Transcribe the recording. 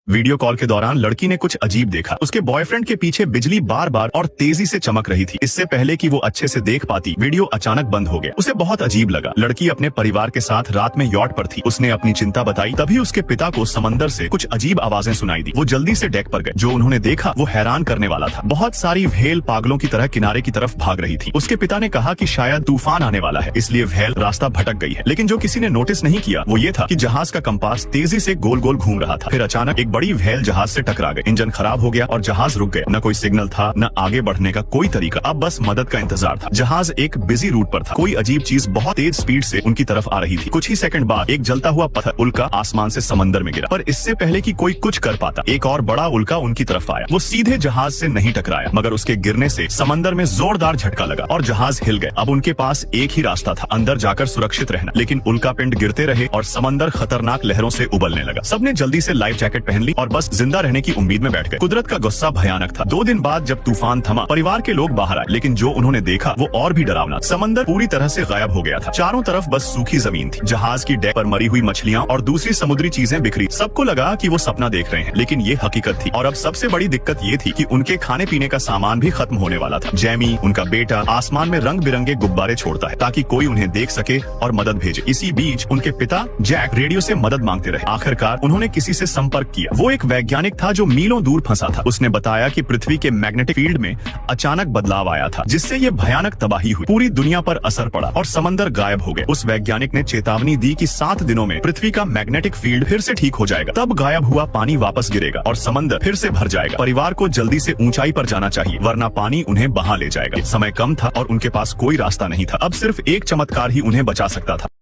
Video call के दौरान लड़की ने कुछ अजीब देखा। उसके बॉयफ्रेंड के पीछे बिजली बार बार और तेजी से चमक रही थी। इससे पहले कि वो अच्छे से देख पाती, वीडियो अचानक बंद हो गया। उसे बहुत अजीब लगा। लड़की अपने परिवार के साथ रात में यॉट पर थी। उसने अपनी चिंता बताई। तभी उसके पिता को समंदर से कुछ अजीब आवाजें सुनाई दी। वो जल्दी से डेक पर गए। जो उन्होंने देखा वो हैरान करने वाला था। बहुत सारी व्हेल पागलों की तरह किनारे की तरफ भाग रही थी। उसके पिता ने कहा कि शायद तूफान आने वाला है, इसलिए व्हेल रास्ता भटक गई है। लेकिन जो किसी ने नोटिस नहीं किया वो ये था कि जहाज का कंपास तेजी से गोल गोल घूम रहा था। फिर अचानक एक बड़ी व्हेल जहाज से टकरा गई। इंजन खराब हो गया और जहाज रुक गया। न कोई सिग्नल था, न आगे बढ़ने का कोई तरीका। अब बस मदद का इंतजार था। जहाज एक बिजी रूट पर था। कोई अजीब चीज बहुत तेज स्पीड से उनकी तरफ आ रही थी। कुछ ही सेकंड बाद एक जलता हुआ पत्थर उल्का आसमान से समंदर में गिरा। पर इससे पहले कि कोई कुछ कर पाता, एक और बड़ा उल्का उनकी तरफ आया। वो सीधे जहाज से नहीं टकराया, मगर उसके गिरने से समंदर में जोरदार झटका लगा और जहाज हिल गया। अब उनके पास एक ही रास्ता था, अंदर जाकर सुरक्षित रहना। लेकिन उल्का पिंड गिरते रहे और समंदर खतरनाक लहरों से उबलने लगा। सबने जल्दी से लाइफ जैकेट पहन ली और बस जिंदा रहने की उम्मीद में बैठ गए। कुदरत का गुस्सा भयानक था। 2 दिन बाद जब तूफान थमा, परिवार के लोग बाहर आए। लेकिन जो उन्होंने देखा वो और भी डरावना। समंदर पूरी तरह से गायब हो गया था। चारों तरफ बस सूखी जमीन थी। जहाज की डेक पर मरी हुई मछलियां और दूसरी समुद्री चीजें बिखरी। सबको लगा कि वो सपना देख रहे हैं, लेकिन ये हकीकत थी। और अब सबसे बड़ी दिक्कत ये थी कि उनके खाने पीने का सामान भी खत्म होने वाला था। जैमी, उनका बेटा, आसमान में रंग बिरंगे गुब्बारे छोड़ता है ताकि कोई उन्हें देख सके और मदद भेजे। इसी बीच उनके पिता जैक रेडियो से मदद मांगते रहे। आखिरकार उन्होंने किसी से संपर्क किया। वो एक वैज्ञानिक था जो मीलों दूर फंसा था। उसने बताया कि पृथ्वी के मैग्नेटिक फील्ड में अचानक बदलाव आया था, जिससे ये भयानक तबाही हुई। पूरी दुनिया पर असर पड़ा और समंदर गायब हो गए। उस वैज्ञानिक ने चेतावनी दी कि 7 दिनों में पृथ्वी का मैग्नेटिक फील्ड फिर से ठीक हो जाएगा। तब गायब हुआ पानी वापस गिरेगा और समंदर फिर से भर जाएगा। परिवार को जल्दी से ऊंचाई पर जाना चाहिए, वरना पानी उन्हें बहा ले जाएगा। समय कम था और उनके पास कोई रास्ता नहीं था। अब सिर्फ एक चमत्कार ही उन्हें बचा सकता था।